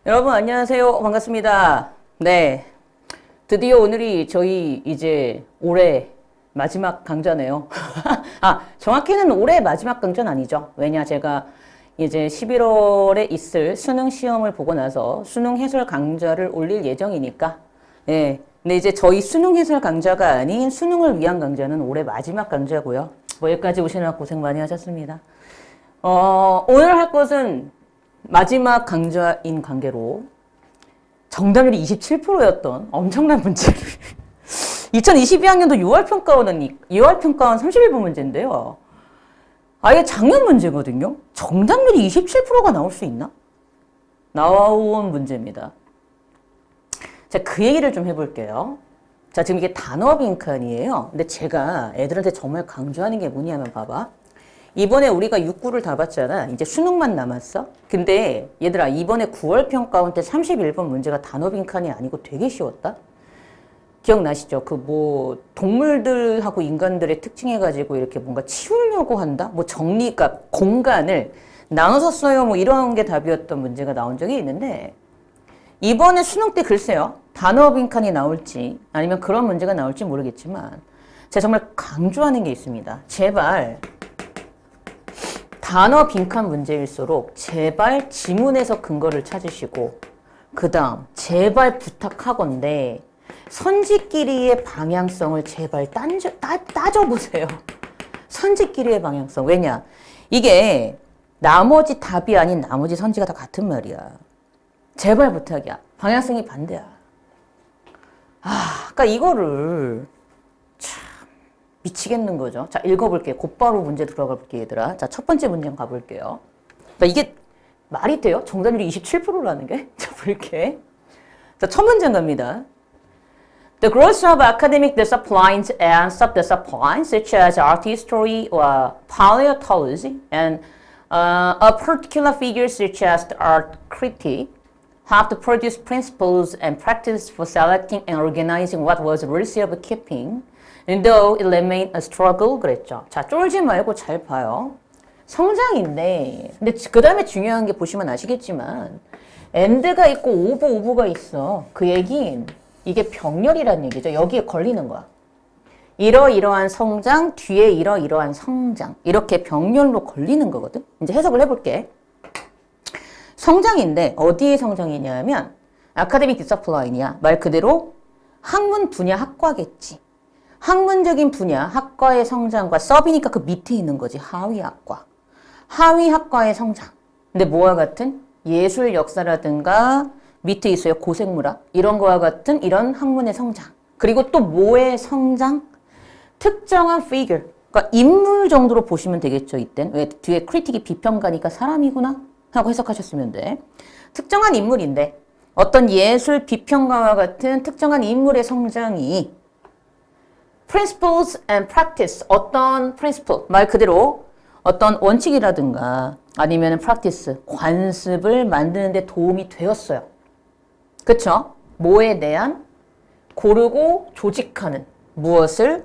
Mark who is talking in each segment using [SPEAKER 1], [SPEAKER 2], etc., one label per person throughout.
[SPEAKER 1] 여러분 안녕하세요. 반갑습니다. 네. 드디어 오늘이 저희 이제 올해 마지막 강좌네요. 정확히는 올해 마지막 강좌는 아니죠. 왜냐 제가 이제 11월에 있을 수능 시험을 보고 나서 수능 해설 강좌를 올릴 예정이니까. 네. 근데 이제 저희 수능 해설 강좌가 아닌 수능을 위한 강좌는 올해 마지막 강좌고요. 뭐 여기까지 오시느라 고생 많이 하셨습니다. 오늘 할 것은 마지막 강좌인 관계로 정답률이 27%였던 엄청난 문제를 2022학년도 6월 평가원은 31번 문제인데요. 아예 작년 문제거든요. 정답률이 27%가 나올 수 있나? 나온 문제입니다. 자, 그 얘기를 좀 해볼게요. 자, 지금 이게 단어 빈칸이에요. 근데 제가 애들한테 정말 강조하는 게 뭐냐면 봐봐. 이번에 우리가 6구를 다 봤잖아. 이제 수능만 남았어. 근데 얘들아 이번에 9월 평가원 때 31번 문제가 단어 빈칸이 아니고 되게 쉬웠다. 기억나시죠? 그 뭐 동물들하고 인간들의 특징해가지고 이렇게 뭔가 치우려고 한다? 뭐 정리가 공간을 나눠서 써요. 뭐 이런 게 답이었던 문제가 나온 적이 있는데 이번에 수능 때 글쎄요. 단어 빈칸이 나올지 아니면 그런 문제가 나올지 모르겠지만 제가 정말 강조하는 게 있습니다. 제발 단어 빈칸 문제일수록 제발 지문에서 근거를 찾으시고 그 다음 제발 부탁하건대 선지끼리의 방향성을 제발 따져보세요. 선지끼리의 방향성. 왜냐? 이게 나머지 답이 아닌 나머지 선지가 다 같은 말이야. 제발 부탁이야. 방향성이 반대야. 그러니까 이거를 참 미치겠는 거죠. 자, 읽어볼게요. 곧바로 문제 들어가 볼게요, 얘들아. 자, 첫 번째 문제 가볼게요. 자, 이게 말이 돼요? 정답률이 27%라는 게? 자, 볼게. 자, 첫 문제 갑니다. The growth of academic disciplines and sub-disciplines such as art history or paleontology and a particular figure such as the art critic have to produce principles and practice for selecting and organizing what was worthy of keeping. And though it remained a struggle, 그랬죠. 자, 쫄지 말고 잘 봐요. 성장인데, 근데 그 다음에 중요한 게 보시면 아시겠지만, and가 있고 ove가 있어. 그 얘긴 이게 병렬이라는 얘기죠. 여기에 걸리는 거야. 이러이러한 성장, 뒤에 이러이러한 성장. 이렇게 병렬로 걸리는 거거든. 이제 해석을 해볼게. 성장인데, 어디에 성장이냐면, 아카데믹 디서플라인이야. 말 그대로 학문 분야 학과겠지. 학문적인 분야, 학과의 성장과 서비니까 그 밑에 있는 거지. 하위 학과. 하위 학과의 성장. 근데 뭐와 같은? 예술 역사라든가 밑에 있어요. 고생물학. 이런 거와 같은 이런 학문의 성장. 그리고 또 뭐의 성장? 특정한 figure. 그러니까 인물 정도로 보시면 되겠죠. 이땐. 왜 뒤에 크리틱이 비평가니까 사람이구나 하고 해석하셨으면 돼. 특정한 인물인데 어떤 예술 비평가와 같은 특정한 인물의 성장이 principles and practice, 어떤 principle, 말 그대로 어떤 원칙이라든가 아니면 practice, 관습을 만드는 데 도움이 되었어요. 그쵸? 뭐에 대한 고르고 조직하는 무엇이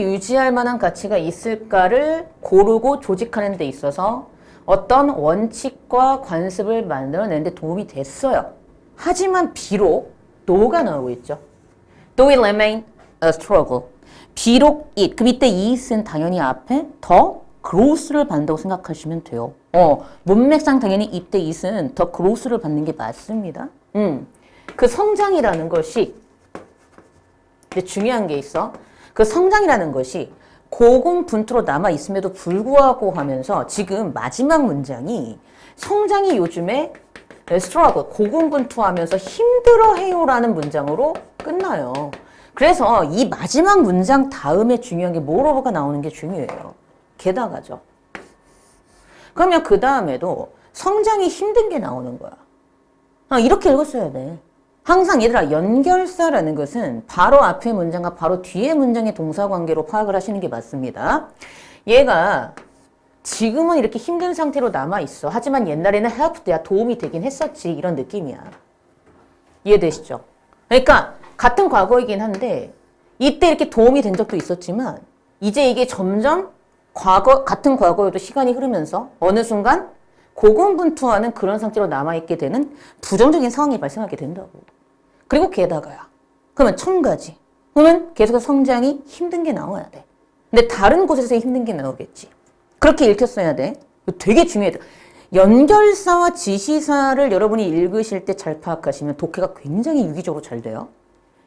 [SPEAKER 1] 유지할 만한 가치가 있을까를 고르고 조직하는 데 있어서 어떤 원칙과 관습을 만들어내는 데 도움이 됐어요. 하지만 비록 no가 나오고 있죠. Though it remained a struggle. 비록 it, 그 밑에 it은 당연히 앞에 더 growth를 받는다고 생각하시면 돼요. 문맥상 당연히 이때 it은 더 growth를 받는 게 맞습니다. 그 성장이라는 것이 근데 중요한 게 있어. 그 성장이라는 것이 고군분투로 남아 있음에도 불구하고 하면서 지금 마지막 문장이 성장이 요즘에 struggle, 고군분투하면서 힘들어해요라는 문장으로 끝나요. 그래서 이 마지막 문장 다음에 중요한 게 moreover가 나오는 게 중요해요. 게다가죠. 그러면 그 다음에도 성장이 힘든 게 나오는 거야. 이렇게 읽었어야 돼. 항상 얘들아 연결사라는 것은 바로 앞의 문장과 바로 뒤의 문장의 동사관계로 파악을 하시는 게 맞습니다. 얘가 지금은 이렇게 힘든 상태로 남아있어. 하지만 옛날에는 help 돼야 도움이 되긴 했었지. 이런 느낌이야. 이해되시죠? 그러니까 같은 과거이긴 한데 이때 이렇게 도움이 된 적도 있었지만 이제 이게 점점 같은 과거여도 시간이 흐르면서 어느 순간 고군분투하는 그런 상태로 남아있게 되는 부정적인 상황이 발생하게 된다고. 그리고 게다가요. 그러면 첨가지. 그러면 계속해서 성장이 힘든 게 나와야 돼. 근데 다른 곳에서 힘든 게 나오겠지. 그렇게 읽혔어야 돼. 되게 중요해. 연결사와 지시사를 여러분이 읽으실 때 잘 파악하시면 독해가 굉장히 유기적으로 잘 돼요.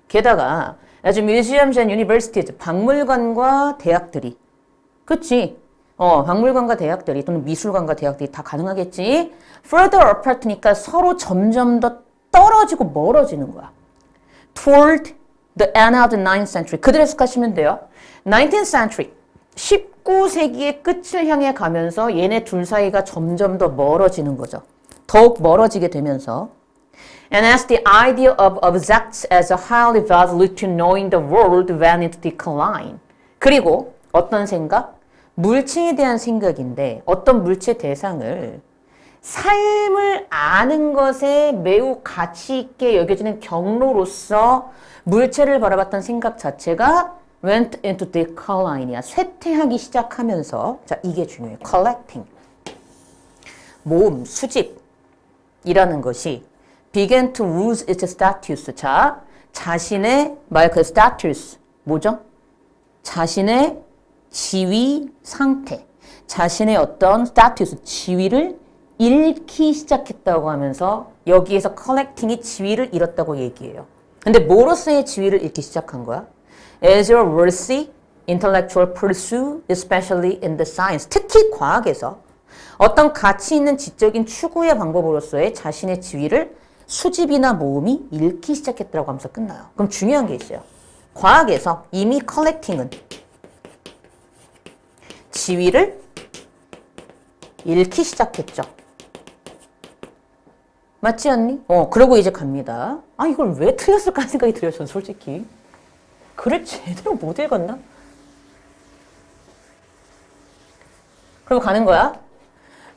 [SPEAKER 1] 게다가 as museums and universities, 박물관과 대학들이, 그치? 박물관과 대학들이 또는 미술관과 대학들이 다 가능하겠지. further apart니까 서로 점점 더 떨어지고 멀어지는 거야. toward the end of the 9th century. 그대로 해석하시면 돼요. 19th century. 19세기의 끝을 향해 가면서 얘네 둘 사이가 점점 더 멀어지는 거죠. 더욱 멀어지게 되면서 And as the idea of objects as a highly valued to knowing the world went into decline. 그리고 어떤 생각? 물체에 대한 생각인데 어떤 물체 대상을 삶을 아는 것에 매우 가치 있게 여겨지는 경로로서 물체를 바라봤던 생각 자체가 went into decline이야. 쇠퇴하기 시작하면서 자 이게 중요해요. collecting. 모음, 수집이라는 것이 began to lose its status. 자, 자신의 말 그 status 뭐죠? 자신의 지위 상태, 자신의 어떤 status, 지위를 잃기 시작했다고 하면서 여기에서 collecting이 지위를 잃었다고 얘기해요. 근데 뭐로서의 지위를 잃기 시작한 거야? As a worthy intellectual pursuit, especially in the science. 특히 과학에서 어떤 가치 있는 지적인 추구의 방법으로서의 자신의 지위를 수집이나 모음이 잃기 시작했다고 하면서 끝나요. 그럼 중요한 게 있어요. 과학에서 이미 collecting은 지위를 잃기 시작했죠. 맞지 않니? 그러고 이제 갑니다. 아, 이걸 왜 틀렸을까 하는 생각이 들어요, 전 솔직히. 글을 제대로 못 읽었나? 그리고 가는 거야.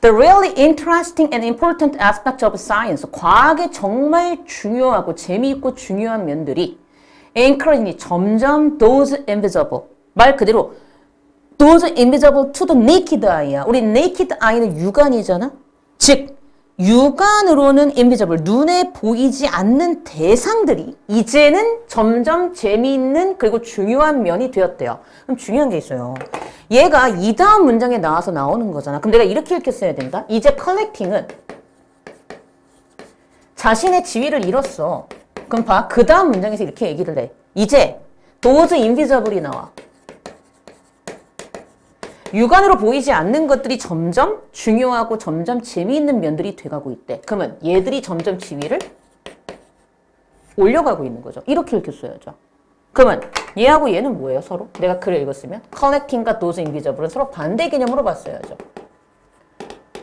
[SPEAKER 1] The really interesting and important aspect of science. 과학의 정말 중요하고 재미있고 중요한 면들이 increasingly 점점 those invisible. 말 그대로 those invisible to the naked eye야. 우리 naked eye는 육안이잖아. 즉 육안으로는 invisible, 눈에 보이지 않는 대상들이 이제는 점점 재미있는 그리고 중요한 면이 되었대요. 그럼 중요한 게 있어요. 얘가 이 다음 문장에 나와서 나오는 거잖아. 그럼 내가 이렇게 읽혔어야 된다. 이제 collecting은 자신의 지위를 잃었어. 그럼 봐. 그 다음 문장에서 이렇게 얘기를 해. 이제 those invisible이 나와. 육안으로 보이지 않는 것들이 점점 중요하고 점점 재미있는 면들이 돼가고 있대. 그러면 얘들이 점점 지위를 올려가고 있는 거죠. 이렇게 읽혔어야죠. 그러면 얘하고 얘는 뭐예요? 서로? 내가 글을 읽었으면 collecting과 those invisible은 서로 반대 개념으로 봤어야죠.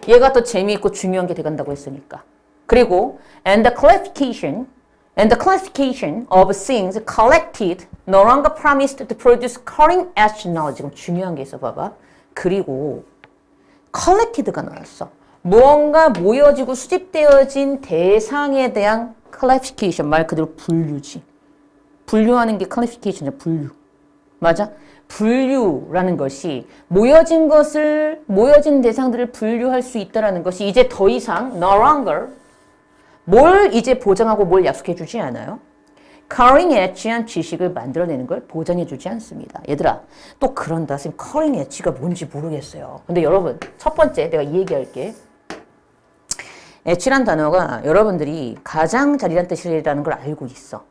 [SPEAKER 1] 얘가 더 재미있고 중요한 게 돼간다고 했으니까. 그리고 and the classification of things collected no longer promised to produce cutting edge knowledge. 지금 중요한 게 있어 봐봐. 그리고 collected가 나왔어. 무언가 모여지고 수집되어진 대상에 대한 classification, 말 그대로 분류지. 분류하는 게 classification이야, 분류. 맞아? 분류라는 것이 모여진 대상들을 분류할 수 있다는 것이 이제 더 이상 no longer 뭘 이제 보장하고 뭘 약속해 주지 않아요. 커링 엣지한 지식을 만들어내는 걸 보장해 주지 않습니다. 얘들아, 또 그런다. 지금 커링 엣지가 뭔지 모르겠어요. 근데 여러분, 첫 번째 내가 이 얘기할게. 엣지란 단어가 여러분들이 가장자리란 뜻이라는 걸 알고 있어.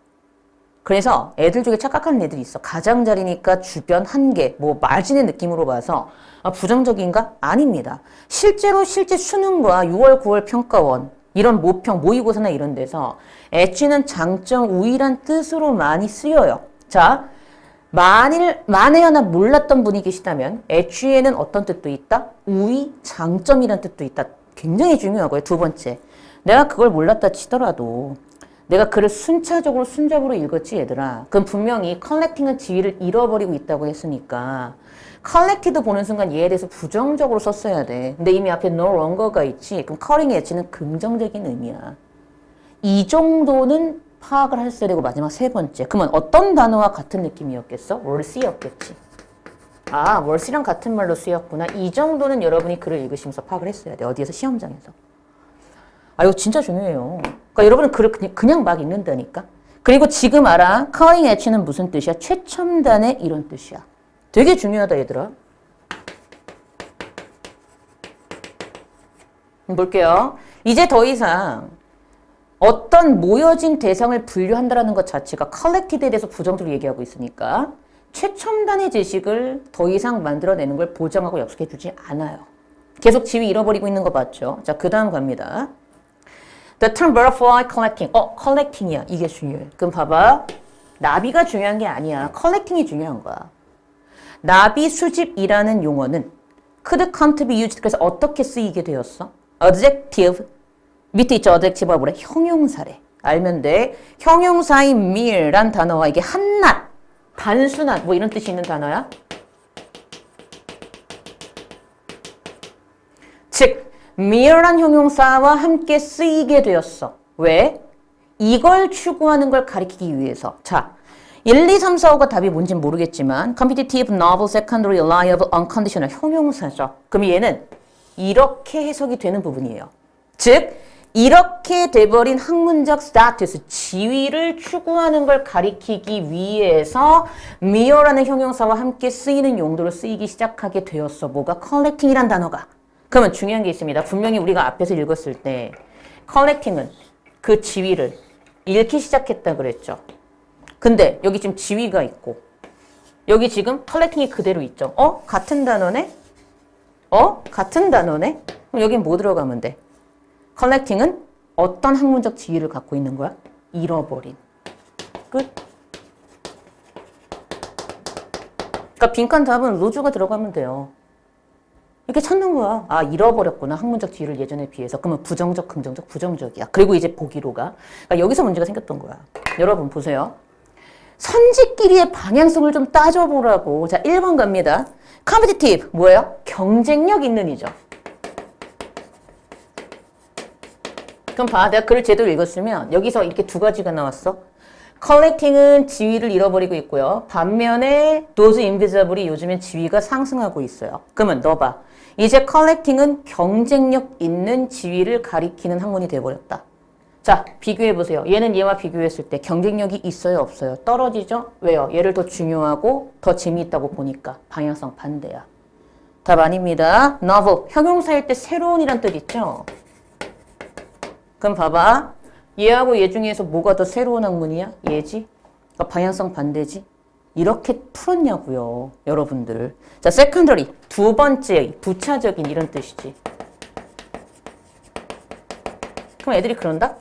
[SPEAKER 1] 그래서 애들 중에 착각하는 애들이 있어. 가장자리니까 주변 한계, 뭐 마진의 느낌으로 봐서 부정적인가? 아닙니다. 실제 수능과 6월, 9월 평가원 이런 모평, 모의고사나 이런 데서 엣지는 장점, 우위란 뜻으로 많이 쓰여요. 자, 만에 하나 몰랐던 분이 계시다면 엣지에는 어떤 뜻도 있다? 우위, 장점이란 뜻도 있다. 굉장히 중요하고요. 두 번째, 내가 그걸 몰랐다 치더라도 내가 글을 순차적으로 읽었지 얘들아. 그럼 분명히 컬렉팅은 지위를 잃어버리고 있다고 했으니까 collected 보는 순간 얘에 대해서 부정적으로 썼어야 돼. 근데 이미 앞에 no longer가 있지. 그럼 cutting edge는 긍정적인 의미야. 이 정도는 파악을 했어야 되고 마지막 세 번째. 그러면 어떤 단어와 같은 느낌이었겠어? worthy였겠지. 아, worse랑 같은 말로 쓰였구나. 이 정도는 여러분이 글을 읽으시면서 파악을 했어야 돼. 어디에서? 시험장에서. 아, 이거 진짜 중요해요. 그러니까 여러분은 글을 그냥 막 읽는다니까. 그리고 지금 알아. cutting edge는 무슨 뜻이야? 최첨단의 이런 뜻이야. 되게 중요하다, 얘들아. 볼게요. 이제 더 이상 어떤 모여진 대상을 분류한다는 것 자체가 collected에 대해서 부정적으로 얘기하고 있으니까 최첨단의 지식을 더 이상 만들어내는 걸 보장하고 약속해주지 않아요. 계속 지위 잃어버리고 있는 거 맞죠? 자, 그 다음 갑니다. The term butterfly collecting. collecting이야. 이게 중요해. 그럼 봐봐. 나비가 중요한 게 아니야. collecting이 중요한 거야. 나비 수집이라는 용어는 could come to be used. 그래서 어떻게 쓰이게 되었어? adjective. 밑에 있죠. adjective가 뭐래? 형용사래. 알면 돼. 형용사인 mere란 단어와 이게 한낱, 단순한 뭐 이런 뜻이 있는 단어야. 즉 mere란 형용사와 함께 쓰이게 되었어. 왜? 이걸 추구하는 걸 가리키기 위해서. 자, 1, 2, 3, 4, 5가 답이 뭔지 모르겠지만 competitive, novel, secondary, reliable, unconditional 형용사죠. 그럼 얘는 이렇게 해석이 되는 부분이에요. 즉 이렇게 돼버린 학문적 스타투스, 지위를 추구하는 걸 가리키기 위해서 mere라는 형용사와 함께 쓰이는 용도로 쓰이기 시작하게 되었어. 뭐가? collecting이란 단어가. 그러면 중요한 게 있습니다. 분명히 우리가 앞에서 읽었을 때 collecting은 그 지위를 잃기 시작했다 그랬죠. 근데 여기 지금 지위가 있고 여기 지금 collecting이 그대로 있죠. 같은 단어네? 같은 단어네? 그럼 여긴 뭐 들어가면 돼? collecting은 어떤 학문적 지위를 갖고 있는 거야? 잃어버린. 끝. 그러니까 빈칸 답은 로즈가 들어가면 돼요. 이렇게 찾는 거야. 아, 잃어버렸구나. 학문적 지위를 예전에 비해서. 그러면 부정적, 긍정적, 부정적이야. 그리고 이제 보기로 가. 그러니까 여기서 문제가 생겼던 거야. 여러분 보세요. 선지끼리의 방향성을 좀 따져보라고. 자, 1번 갑니다. competitive, 뭐예요? 경쟁력 있는 이죠. 그럼 봐. 내가 글을 제대로 읽었으면 여기서 이렇게 두 가지가 나왔어. collecting은 지위를 잃어버리고 있고요. 반면에 those invisible이 요즘엔 지위가 상승하고 있어요. 그러면 너 봐. 이제 collecting은 경쟁력 있는 지위를 가리키는 학문이 돼버렸다. 자, 비교해보세요. 얘는 얘와 비교했을 때 경쟁력이 있어요, 없어요? 떨어지죠? 왜요? 얘를 더 중요하고 더 재미있다고 보니까 방향성 반대야. 답 아닙니다. novel, 형용사일 때 새로운이란 뜻 있죠? 그럼 봐봐. 얘하고 얘 중에서 뭐가 더 새로운 학문이야? 얘지? 그러니까 방향성 반대지? 이렇게 풀었냐고요, 여러분들. 자, secondary, 두 번째, 부차적인 이런 뜻이지. 그럼 애들이 그런다?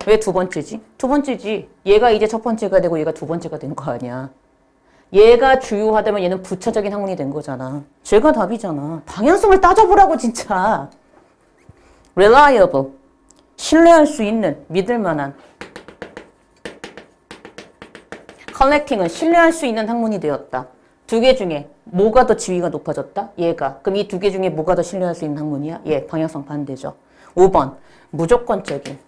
[SPEAKER 1] 왜 두 번째지? 두 번째지. 얘가 이제 첫 번째가 되고 얘가 두 번째가 된 거 아니야. 얘가 주요하다면 얘는 부차적인 학문이 된 거잖아. 쟤가 답이잖아. 방향성을 따져보라고 진짜. reliable, 신뢰할 수 있는, 믿을 만한. collecting은 신뢰할 수 있는 학문이 되었다. 두 개 중에 뭐가 더 지위가 높아졌다? 얘가. 그럼 이 두 개 중에 뭐가 더 신뢰할 수 있는 학문이야? 얘. 방향성 반대죠. 5번. 무조건적인.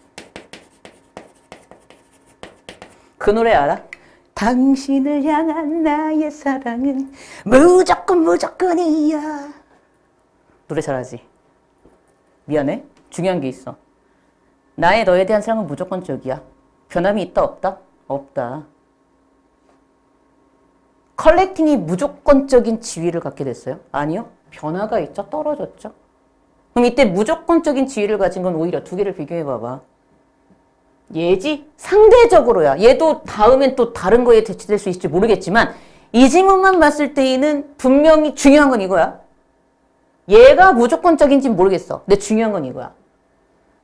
[SPEAKER 1] 그 노래 알아? 당신을 향한 나의 사랑은 무조건이야. 노래 잘하지? 미안해. 중요한 게 있어. 나의 너에 대한 사랑은 무조건적이야. 변함이 있다 없다? 없다. 컬렉팅이 무조건적인 지위를 갖게 됐어요? 아니요. 변화가 있죠. 떨어졌죠. 그럼 이때 무조건적인 지위를 가진 건 오히려 두 개를 비교해봐봐. 얘지? 상대적으로야. 얘도 다음엔 또 다른 거에 대치될 수 있을지 모르겠지만 이 지문만 봤을 때에는 분명히 중요한 건 이거야. 얘가 무조건적인지 모르겠어. 근데 중요한 건 이거야.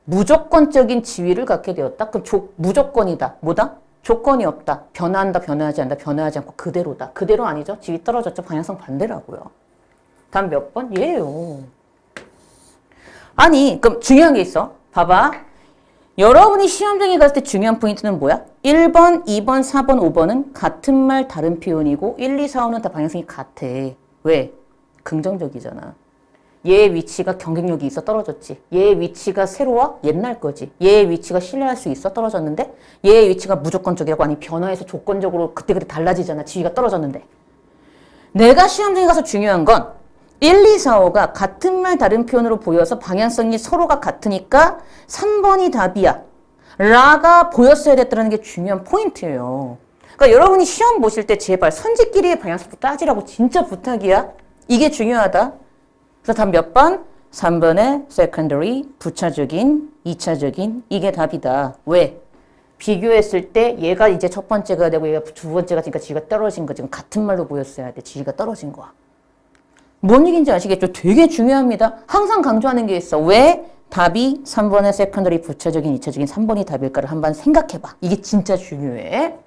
[SPEAKER 1] 무조건적인 지위를 갖게 되었다. 그럼 무조건이다. 뭐다? 조건이 없다. 변화한다, 변화하지 않는다, 변화하지 않고 그대로다. 그대로 아니죠? 지위 떨어졌죠? 방향성 반대라고요. 다음 몇 번? 얘예요. 아니, 그럼 중요한 게 있어. 봐봐. 여러분이 시험장에 갔을 때 중요한 포인트는 뭐야? 1번, 2번, 4번, 5번은 같은 말 다른 표현이고 1, 2, 4, 5는 다 방향성이 같아. 왜? 긍정적이잖아. 얘의 위치가 경쟁력이 있어 떨어졌지. 얘의 위치가 새로워? 옛날 거지. 얘의 위치가 신뢰할 수 있어 떨어졌는데 얘의 위치가 무조건적이라고 아니 변화해서 조건적으로 그때그때 달라지잖아. 지위가 떨어졌는데. 내가 시험장에 가서 중요한 건 1, 2, 4, 5가 같은 말 다른 표현으로 보여서 방향성이 서로가 같으니까 3번이 답이야. 라가 보였어야 됐다는 게 중요한 포인트예요. 그러니까 여러분이 시험 보실 때 제발 선지끼리의 방향성도 따지라고 진짜 부탁이야. 이게 중요하다. 그래서 답 몇 번? 3번의 secondary, 부차적인, 2차적인 이게 답이다. 왜? 비교했을 때 얘가 이제 첫 번째가 되고 얘가 두 번째가 되니까 지위가 떨어진 거 지금 같은 말로 보였어야 돼. 지위가 떨어진 거야. 뭔 얘기인지 아시겠죠? 되게 중요합니다. 항상 강조하는 게 있어. 왜 답이 3번의 secondary, 부차적인, 2차적인 3번이 답일까를 한번 생각해봐. 이게 진짜 중요해.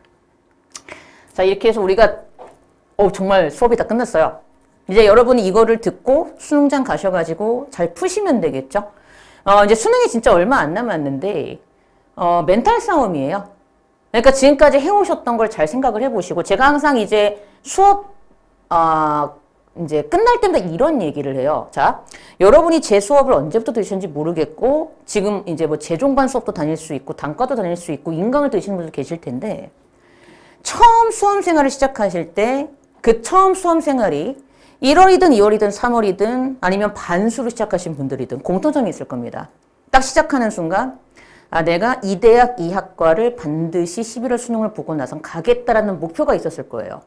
[SPEAKER 1] 자, 이렇게 해서 우리가 정말 수업이 다 끝났어요. 이제 여러분이 이거를 듣고 수능장 가셔가지고 잘 푸시면 되겠죠? 이제 수능이 진짜 얼마 안 남았는데 멘탈 싸움이에요. 그러니까 지금까지 해오셨던 걸 잘 생각을 해보시고 제가 항상 이제 수업 이제 끝날 때마다 이런 얘기를 해요. 자, 여러분이 제 수업을 언제부터 들으셨는지 모르겠고 지금 이제 뭐 재종반 수업도 다닐 수 있고 단과도 다닐 수 있고 인강을 들으시는 분도 계실 텐데 처음 수험 생활을 시작하실 때 그 처음 수험 생활이 1월이든 2월이든 3월이든 아니면 반수로 시작하신 분들이든 공통점이 있을 겁니다. 딱 시작하는 순간 내가 이 대학 이 학과를 반드시 11월 수능을 보고 나선 가겠다라는 목표가 있었을 거예요.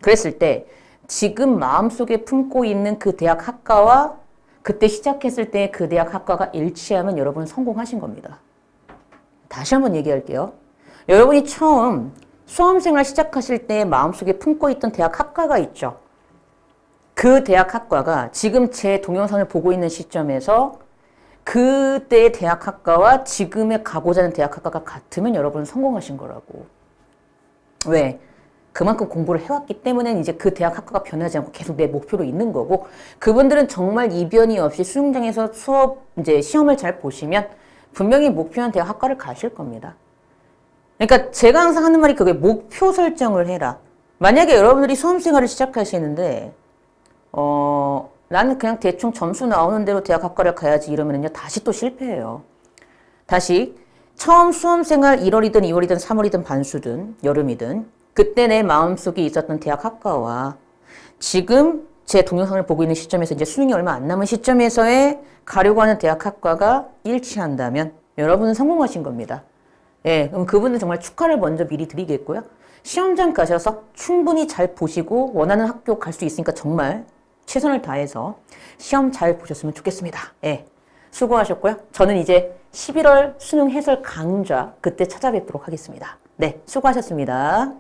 [SPEAKER 1] 그랬을 때 지금 마음속에 품고 있는 그 대학 학과와 그때 시작했을 때 그 대학 학과가 일치하면 여러분은 성공하신 겁니다. 다시 한번 얘기할게요. 여러분이 처음 수험생활 시작하실 때 마음속에 품고 있던 대학 학과가 있죠. 그 대학 학과가 지금 제 동영상을 보고 있는 시점에서 그때의 대학 학과와 지금의 가고자 하는 대학 학과가 같으면 여러분은 성공하신 거라고. 왜? 그만큼 공부를 해왔기 때문에 이제 그 대학 학과가 변하지 않고 계속 내 목표로 있는 거고 그분들은 정말 이변이 없이 수능장에서 이제 시험을 잘 보시면 분명히 목표한 대학 학과를 가실 겁니다. 그러니까 제가 항상 하는 말이 그게 목표 설정을 해라. 만약에 여러분들이 수험생활을 시작하시는데 나는 그냥 대충 점수 나오는 대로 대학 학과를 가야지 이러면요 다시 또 실패해요. 다시 처음 수험생활 1월이든 2월이든 3월이든 반수든 여름이든 그때 내 마음속에 있었던 대학 학과와 지금 제 동영상을 보고 있는 시점에서 이제 수능이 얼마 안 남은 시점에서의 가려고 하는 대학 학과가 일치한다면 여러분은 성공하신 겁니다. 예, 그럼 그분은 정말 축하를 먼저 미리 드리겠고요. 시험장 가셔서 충분히 잘 보시고 원하는 학교 갈 수 있으니까 정말 최선을 다해서 시험 잘 보셨으면 좋겠습니다. 예, 수고하셨고요. 저는 이제 11월 수능 해설 강좌 그때 찾아뵙도록 하겠습니다. 네, 수고하셨습니다.